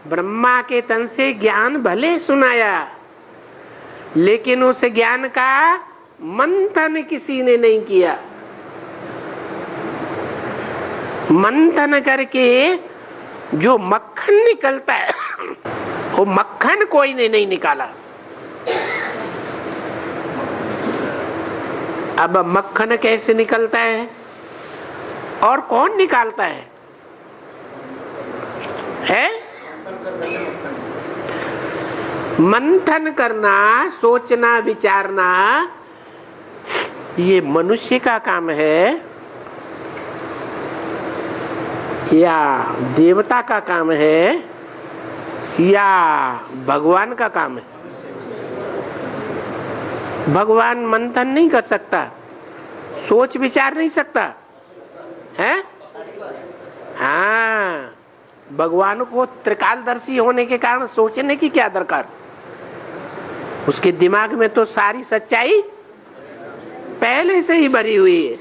ब्रह्मा के तन से ज्ञान भले सुनाया, लेकिन उस ज्ञान का मंथन किसी ने नहीं किया। मंथन करके जो मक्खन निकलता है वो मक्खन कोई ने नहीं निकाला। अब मक्खन कैसे निकलता है और कौन निकालता है? मंथन करना, सोचना, विचारना ये मनुष्य का काम है या देवता का काम है या भगवान का काम है? भगवान मंथन नहीं कर सकता, सोच विचार नहीं सकता है। हाँ, भगवान को त्रिकालदर्शी होने के कारण सोचने की क्या दरकार? उसके दिमाग में तो सारी सच्चाई पहले से ही भरी हुई है,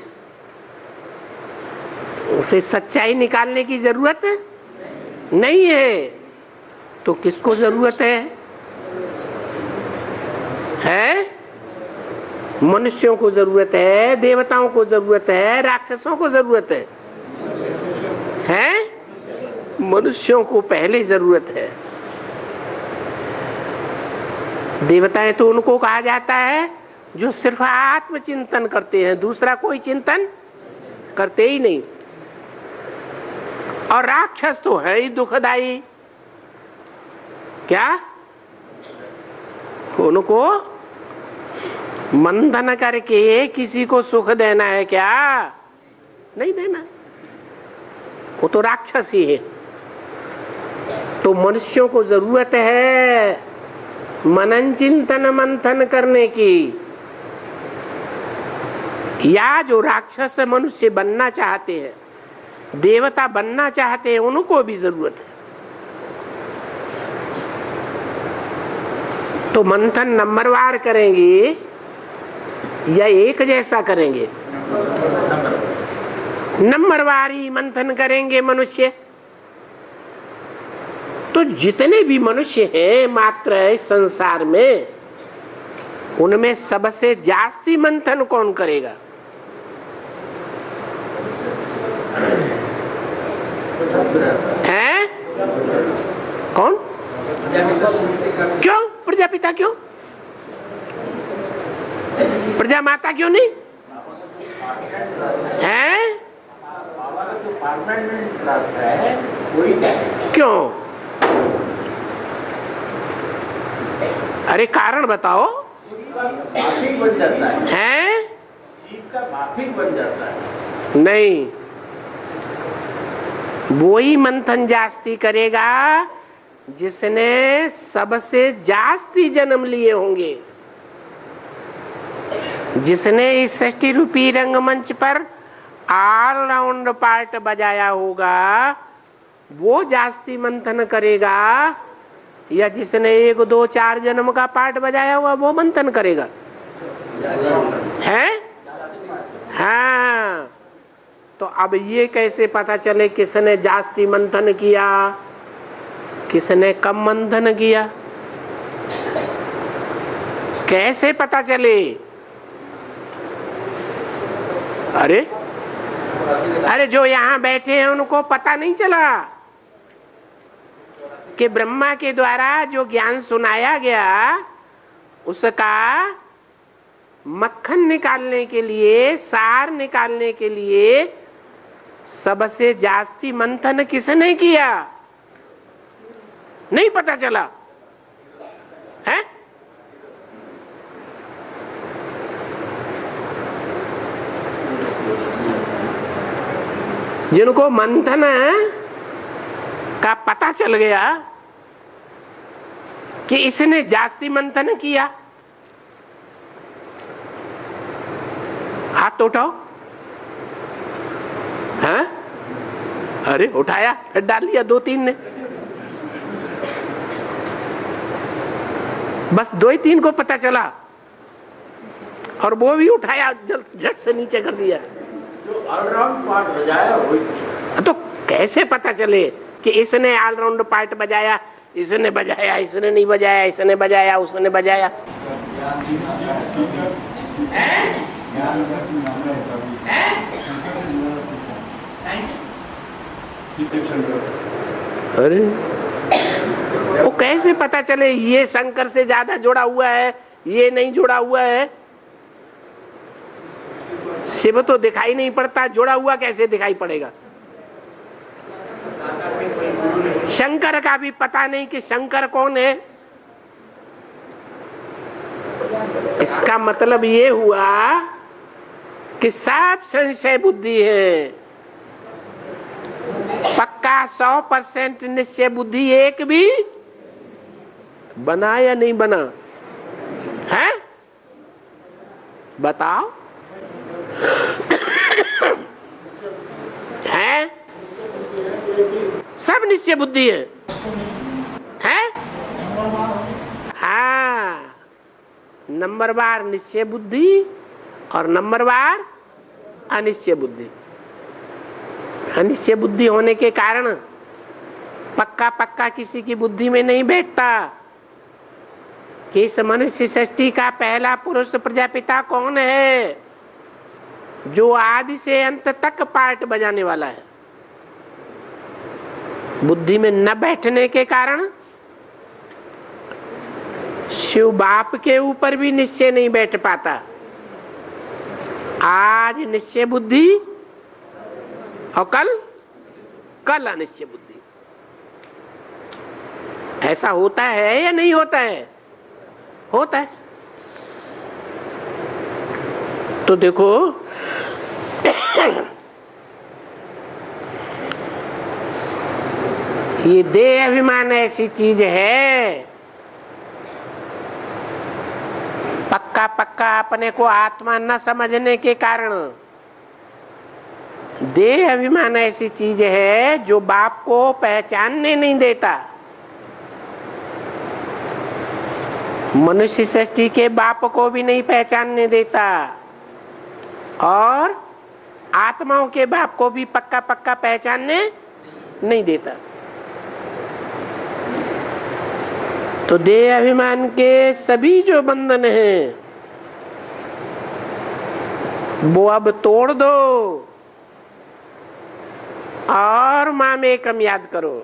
उसे सच्चाई निकालने की जरूरत नहीं है। तो किसको जरूरत है? मनुष्यों को जरूरत है, देवताओं को जरूरत है, राक्षसों को जरूरत है? मनुष्यों को पहले जरूरत है। देवताएं तो उनको कहा जाता है जो सिर्फ आत्मचिंतन करते हैं, दूसरा कोई चिंतन करते ही नहीं। और राक्षस तो है ही दुखदाई। क्या उनको मंथन करके किसी को सुख देना है? क्या नहीं देना, वो तो राक्षस ही है। तो मनुष्यों को जरूरत है मनन चिंतन मंथन करने की। या जो राक्षस मनुष्य बनना चाहते हैं, देवता बनना चाहते हैं, उनको भी जरूरत है। तो मंथन नंबरवार करेंगे या एक जैसा करेंगे? नंबरवार ही मंथन करेंगे मनुष्य। तो जितने भी मनुष्य हैं मात्र इस संसार में, उनमें सबसे जास्ती मंथन कौन करेगा? हैं? कौन? क्यों? प्रजापिता क्यों? प्रजा माता क्यों नहीं है? क्यों? अरे कारण बताओ। है? नहीं, वो ही मंथन जास्ती करेगा जिसने सबसे जास्ती जन्म लिए होंगे, जिसने इस 60 रूपी रंगमंच पर ऑलराउंड पार्ट बजाया होगा, वो जास्ती मंथन करेगा। या जिसने 1, 2, 4 जन्म का पार्ट बजाया होगा वो मंथन करेगा? है? हाँ। तो अब ये कैसे पता चले किसने जास्ती मंथन किया, किसने कम मंथन किया? कैसे पता चले? अरे जो यहाँ बैठे हैं उनको पता नहीं चला कि ब्रह्मा के द्वारा जो ज्ञान सुनाया गया उसका मक्खन निकालने के लिए, सार निकालने के लिए सबसे जास्ती मंथन किसने किया? नहीं पता चला है? जिनको मंथन का पता चल गया कि इसने जास्ती मंथन किया, हाथ तो उठाओ। हाँ? अरे उठाया, फिर डाल लिया 2-3 ने। बस 2-3 को पता चला और वो भी उठाया, झट से नीचे कर दिया। जो ऑलराउंड पार्ट बजाया वही। तो कैसे पता चले कि इसने ऑलराउंड पार्ट बजाया इसने बजाया, इसने नहीं बजाया, इसने बजाया, उसने बजाया। अरे वो कैसे पता चले ये शंकर से ज्यादा जुड़ा हुआ है, ये नहीं जुड़ा हुआ है? शिव तो दिखाई नहीं पड़ता, जुड़ा हुआ कैसे दिखाई पड़ेगा? शंकर का भी पता नहीं कि शंकर कौन है। इसका मतलब ये हुआ कि सब संशय बुद्धि है। पक्का 100% निश्चय बुद्धि एक भी बना या नहीं बना है? बताओ। है? सब निश्चय बुद्धि है? हाँ, नंबरवार निश्चय बुद्धि और नंबरवार अनिश्चय बुद्धि। अनिश्चय बुद्धि होने के कारण पक्का पक्का किसी की बुद्धि में नहीं बैठता कि इस मनुष्य सृष्टि का पहला पुरुष प्रजापिता कौन है, जो आदि से अंत तक पार्ट बजाने वाला है। बुद्धि में न बैठने के कारण शिव बाप के ऊपर भी निश्चय नहीं बैठ पाता। आज निश्चय बुद्धि और कल अनिश्चय बुद्धि। ऐसा होता है या नहीं होता है? होता है। तो देखो ये देह अभिमान ऐसी चीज है, पक्का पक्का अपने को आत्मा न समझने के कारण देह अभिमान ऐसी चीज है जो बाप को पहचानने नहीं देता। मनुष्य सृष्टि के बाप को भी नहीं पहचानने देता और आत्माओं के बाप को भी पक्का पक्का पहचानने नहीं देता। तो देह अभिमान के सभी जो बंधन हैं वो अब तोड़ दो और माम एकम याद करो,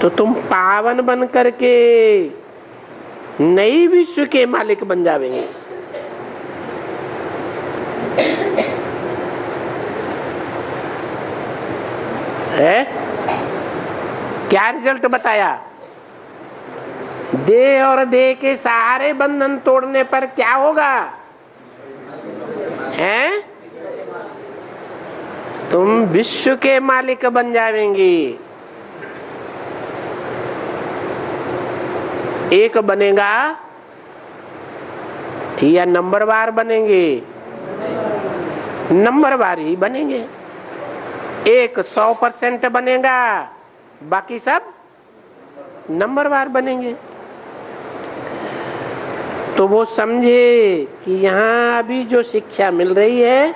तो तुम पावन बन करके नई विश्व के मालिक बन जावेंगे। है? क्या रिजल्ट बताया? देह और देह के सारे बंधन तोड़ने पर क्या होगा? हैं? तुम विश्व के मालिक बन जावेंगे। एक बनेगा या नंबरवार बनेंगे? नंबरवार ही बनेंगे। एक 100% बनेगा, बाकी सब नंबरवार बनेंगे। तो वो समझे कि यहाँ अभी जो शिक्षा मिल रही है